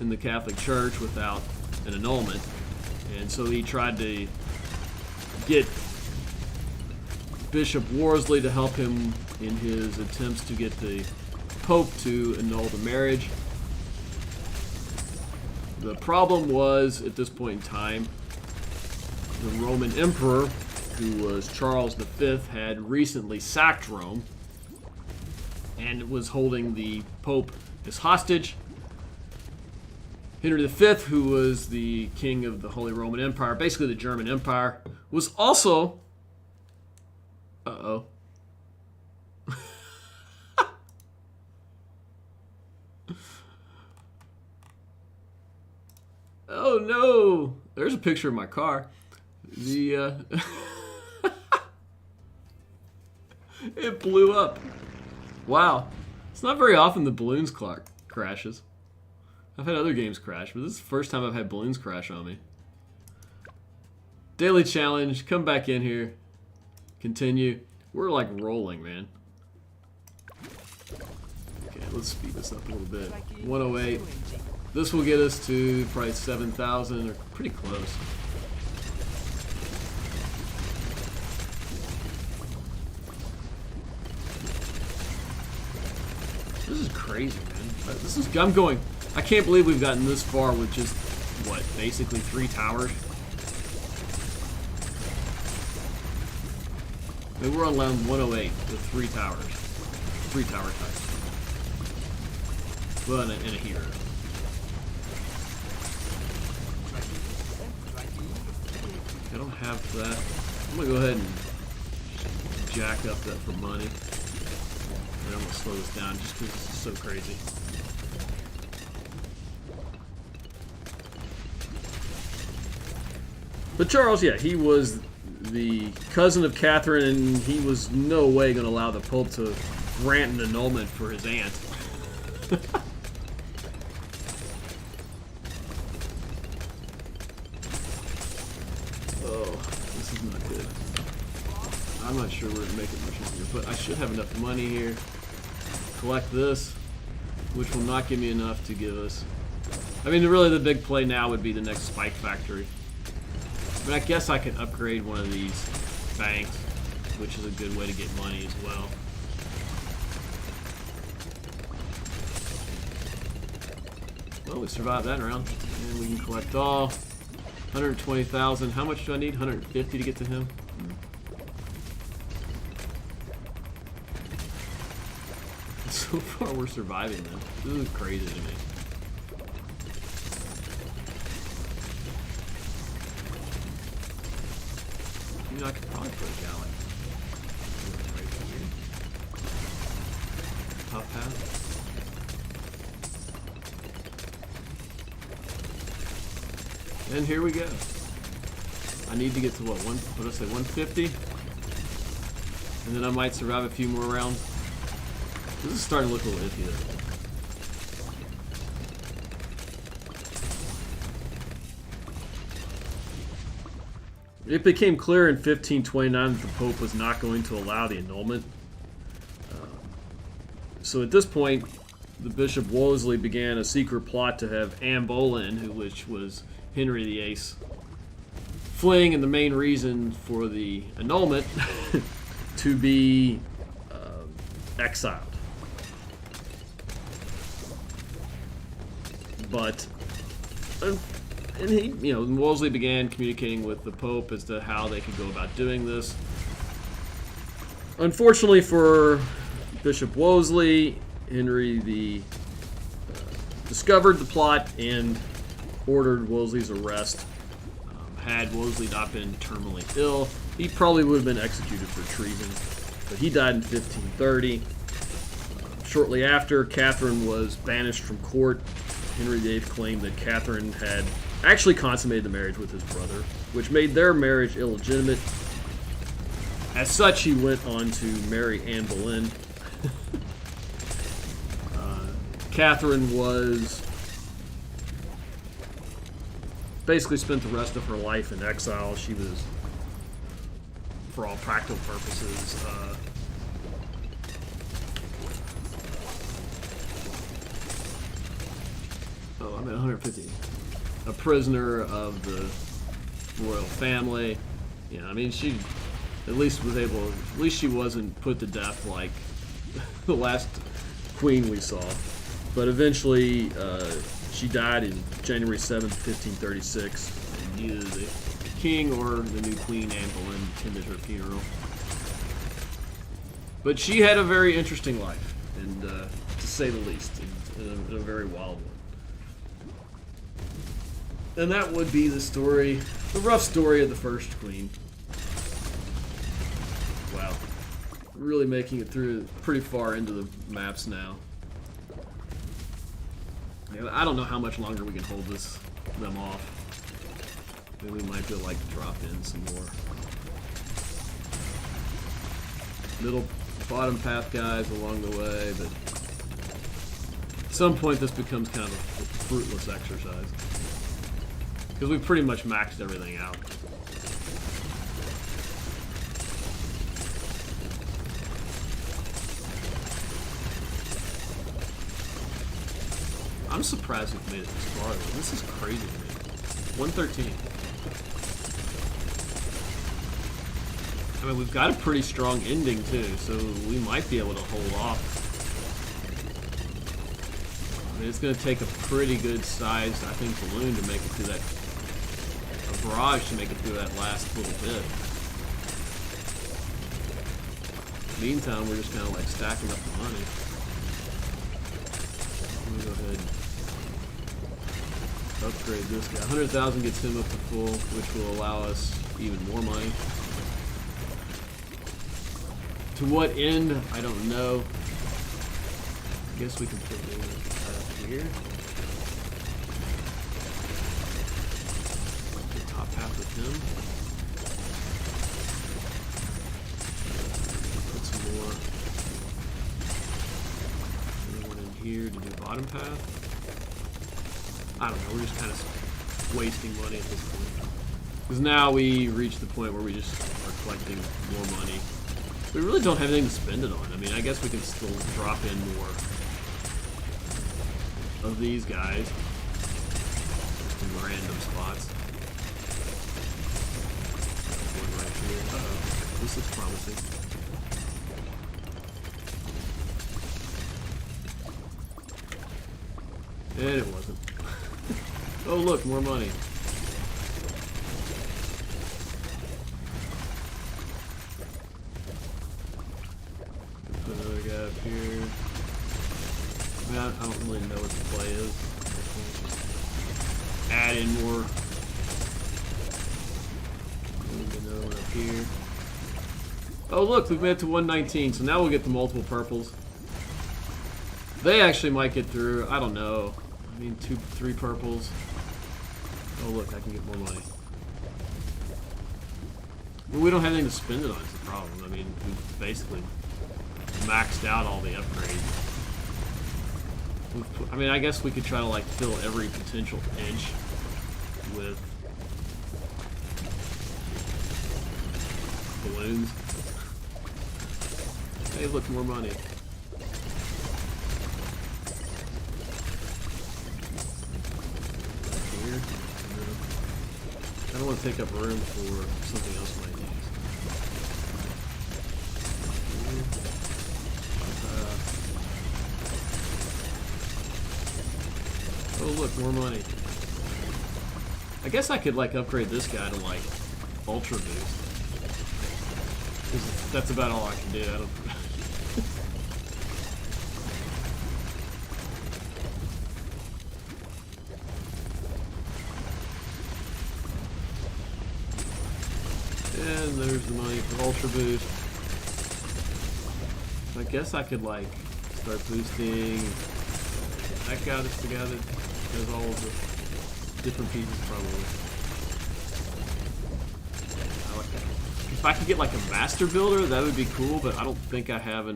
Speaker 1: in the Catholic Church without an annulment, and so he tried to get Bishop Worsley to help him in his attempts to get the Pope to annul the marriage. The problem was, at this point in time, the Roman Emperor, who was Charles V, had recently sacked Rome and was holding the Pope as hostage. Henry V, who was the king of the Holy Roman Empire, basically the German Empire, was also... Uh-oh. Oh no! There's a picture of my car. The it blew up. Wow. It's not very often the balloons crashes. I've had other games crash, but this is the first time I've had balloons crash on me. Daily challenge. Come back in here. Continue. We're like rolling, man. Okay, let's speed this up a little bit. 108. This will get us to probably 7,000, or pretty close. This is crazy, man. This is, I'm going, I can't believe we've gotten this far with just, what, basically 3 towers? I mean, we're on round 108 with 3 towers. 3 tower types. Well, and a hero. I don't have that. I'm gonna go ahead and jack up that for money. And I'm gonna slow this down just because this is so crazy. But Charles, yeah, he was the cousin of Catherine, and he was no way gonna allow the Pope to grant an annulment for his aunt. I'm not sure we're making much here, but I should have enough money here. Collect this, which will not give me enough to give us. I mean, really the big play now would be the next spike factory. But I guess I can upgrade one of these banks, which is a good way to get money as well. Well, we survived that round, and we can collect all. 120,000. How much do I need? 150 to get to him. So far, we're surviving them. This is crazy to me. You know, I could probably put a galley. Right here. Top half. And here we go. I need to get to what? What did I say? 150? And then I might survive a few more rounds. This is starting to look a little iffy though. It became clear in 1529 that the Pope was not going to allow the annulment. So at this point, the Bishop Wolsey began a secret plot to have Anne Boleyn, which was Henry VIII, fleeing, and the main reason for the annulment to be exiled. But, and he, you know, Wolsey began communicating with the Pope as to how they could go about doing this. Unfortunately for Bishop Wolsey, Henry discovered the plot and ordered Wolsey's arrest. Had Wolsey not been terminally ill, he probably would have been executed for treason. But he died in 1530. Shortly after, Catherine was banished from court. Henry VIII claimed that Catherine had actually consummated the marriage with his brother, which made their marriage illegitimate. As such, he went on to marry Anne Boleyn. Catherine was basically spent the rest of her life in exile. She was, for all practical purposes, I'm at 150. A prisoner of the royal family. Yeah, I mean, she at least was able, at least she wasn't put to death like the last queen we saw. But eventually, she died in January 7th, 1536. And neither the king or the new queen, Anne Boleyn, attended her funeral. But she had a very interesting life, and to say the least, and a very wild one. And that would be the story, the rough story of the first queen. Wow. Really making it through pretty far into the maps now. I don't know how much longer we can hold them off. Maybe we might feel like to drop in some more. Middle, bottom path guys along the way, but at some point this becomes kind of a fruitless exercise. Because we've pretty much maxed everything out. I'm surprised we've made it this far. This is crazy to me. 113. I mean, we've got a pretty strong ending too, so we might be able to hold off. I mean, it's going to take a pretty good sized, I think, balloon to make it through that, a barrage to make it through that last little bit. Meantime, we're just kind of like stacking up the money. Let me go ahead and upgrade this guy. 100,000 gets him up to full, which will allow us even more money. To what end? I don't know. I guess we can put it here. The top half of him. Put some more. Anyone in here to do bottom path? I don't know, we're just kind of wasting money at this point. Because now we reach the point where we just are collecting more money. We really don't have anything to spend it on. I mean, I guess we can still drop in more of these guys in random spots. One right here. Uh-oh. This looks promising. And it wasn't. Oh look, more money. Put another guy up here. I mean, I don't really know what the play is. Add in more. Another one up here. Oh look, we've made it to 119, so now we'll get the multiple purples. They actually might get through. I don't know. I mean, 2, 3 purples. Oh look, I can get more money. Well, we don't have anything to spend it on is the problem. I mean, we've basically maxed out all the upgrades. I mean, I guess we could try to like fill every potential inch with balloons. Hey, look, more money. I don't want to take up room for something else might use. Oh look, more money. I guess I could like upgrade this guy to like Ultra Boost. 'Cause that's about all I can do. I don't. And there's the money for Ultra Boost. I guess I could like start boosting. That got us together. There's all of the different pieces probably. I like that. If I could get like a master builder, that would be cool, but I don't think I have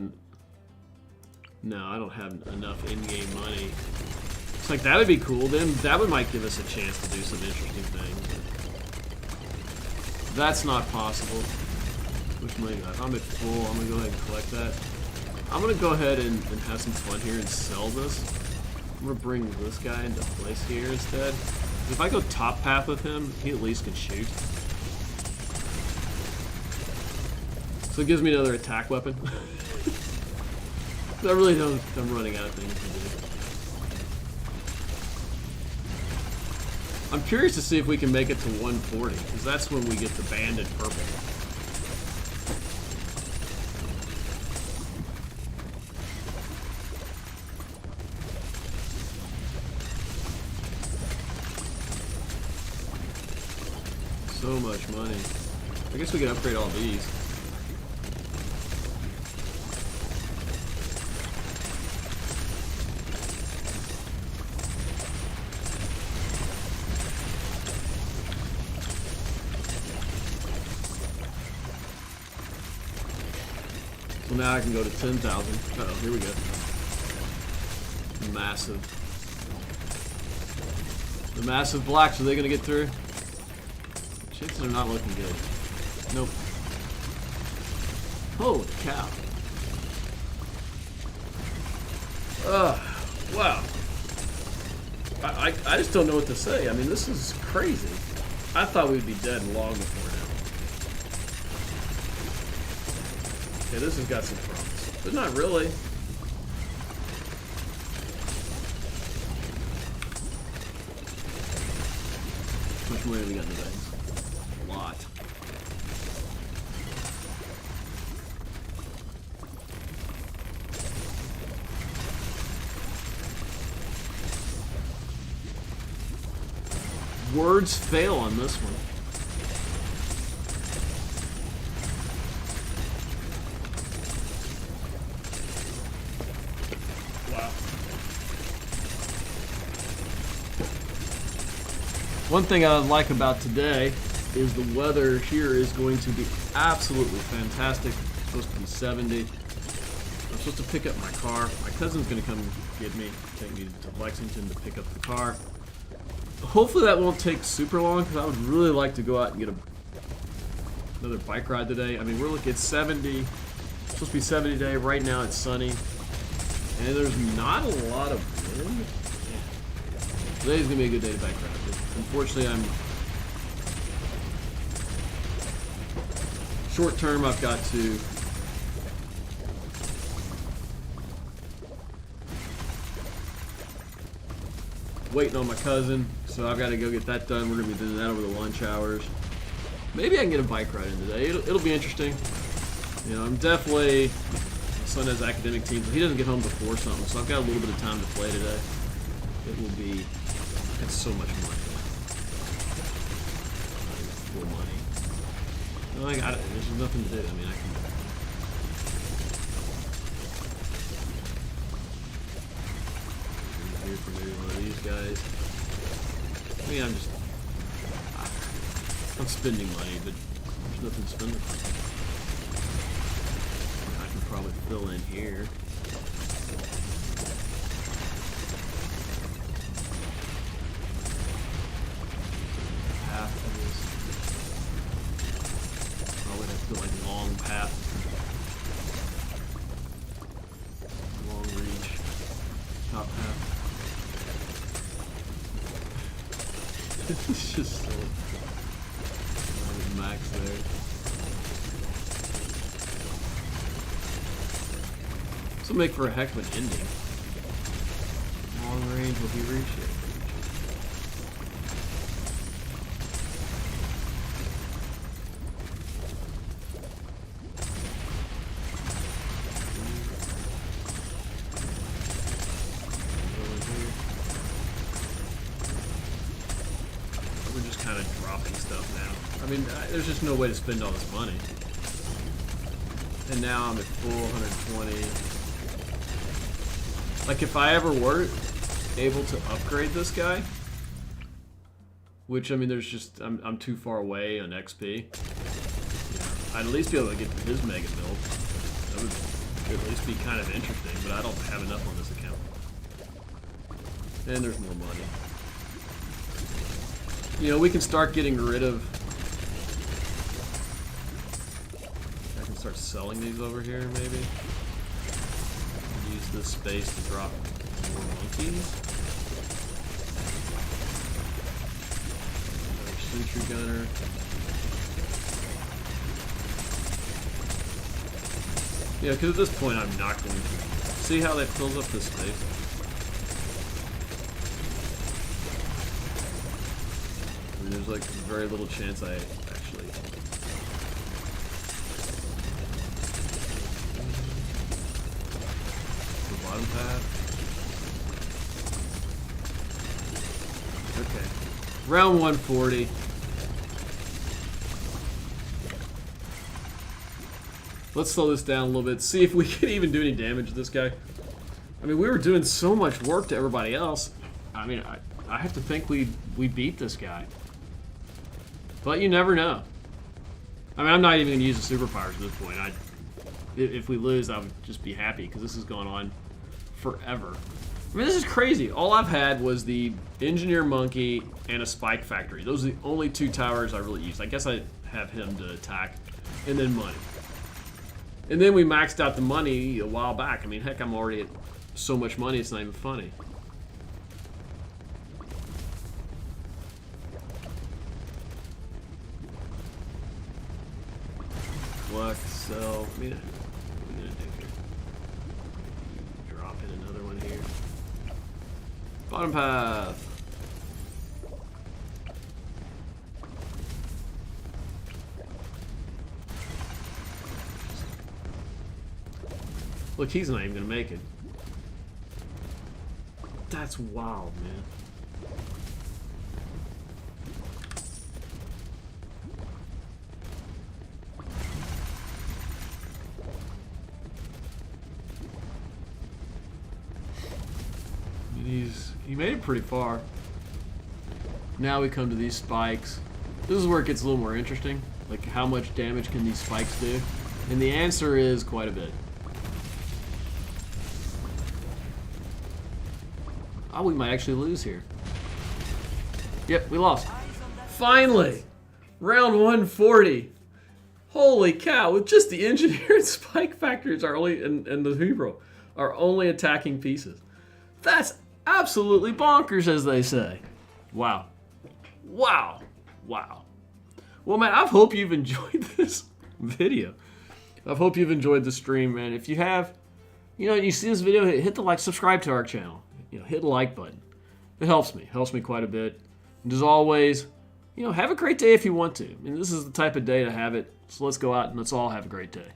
Speaker 1: no, I don't have enough in-game money. It's like that would be cool. Then that would might give us a chance to do some interesting things. That's not possible. Which money do I have? I'm at full. I'm gonna go ahead and collect that. I'm gonna go ahead and have some fun here and sell this. I'm gonna bring this guy into place here instead. If I go top path with him, he at least can shoot. So it gives me another attack weapon. I really don't. I'm running out of things to do. I'm curious to see if we can make it to 140, because that's when we get the banded purple. So much money. I guess we can upgrade all these. So now I can go to 10,000. Uh-oh, here we go. Massive. The massive blacks, are they going to get through? Chances are not looking good. Nope. Holy cow. Wow. I just don't know what to say. I mean, this is crazy. I thought we'd be dead long before now. Okay, this has got some promise. But not really. How much money have we got in the bags? A lot. Words fail on this one. Wow. One thing I like about today is the weather here is going to be absolutely fantastic. It's supposed to be 70. I'm supposed to pick up my car. My cousin's going to come get me, take me to Lexington to pick up the car. Hopefully that won't take super long, because I would really like to go out and get another bike ride today. I mean, we're looking at 70. It's supposed to be 70 today. Right now it's sunny. And there's not a lot of wind. Yeah. Today's going to be a good day to bike ride. But unfortunately, I'm... Short term, I've got to... waiting on my cousin, so I've got to go get that done. We're going to be doing that over the lunch hours. Maybe I can get a bike ride in today. It'll be interesting. You know, I'm definitely... My son has academic teams, but he doesn't get home before something, so I've got a little bit of time to play today. It will be... It's so much money. Full money. No, I got it. There's nothing to do. I mean, I can... Here for maybe one of these guys. I mean, I'm spending money, but there's nothing to spend it on. I can probably fill in here. Path of this. Probably have to go like long path. Long reach. Top path. It's just so max there. This will make for a heck of an ending. Long range, will he reach it? I mean, there's just no way to spend all this money. And now I'm at full 120. Like, if I ever were able to upgrade this guy, which, I mean, there's just, I'm too far away on XP. I'd at least be able to get his mega build. That would at least be kind of interesting, but I don't have enough on this account. And there's more money. You know, we can start getting rid of... I can start selling these over here, maybe. Use this space to drop more monkeys. Another sentry gunner. Yeah, because at this point I'm not going to See how that fills up this space? I mean, there's like very little chance I actually... The bottom path. Okay. Round 140. Let's slow this down a little bit, see if we can even do any damage to this guy. I mean, we were doing so much work to everybody else. I mean, I have to think we beat this guy. But you never know. I mean, I'm not even going to use the superpowers at this point. If we lose, I would just be happy, because this has gone on forever. I mean, this is crazy. All I've had was the Engineer Monkey and a Spike Factory. Those are the only two towers I really used. I guess I have him to attack, and then money. And then we maxed out the money a while back. I mean, heck, I'm already at so much money, it's not even funny. Collect, sell. I mean, what are we gonna do here? Drop in another one here. Bottom path. Look, he's not even gonna make it. That's wild, man. He made it pretty far. Now we come to these spikes. This is where it gets a little more interesting. Like, how much damage can these spikes do? And the answer is quite a bit. Oh, we might actually lose here. Yep, we lost. Finally! Round 140. Holy cow, with just the engineer and spike factories are only, and the hero are only attacking pieces. That's absolutely bonkers, as they say. Wow. Wow. Wow. Well, man, I hope you've enjoyed this video. I hope you've enjoyed the stream, man. If you have, you see this video, hit the like, subscribe to our channel. Hit the like button. It helps me quite a bit. And as always, have a great day if you want to. I mean, this is the type of day to have it. So let's go out and let's all have a great day.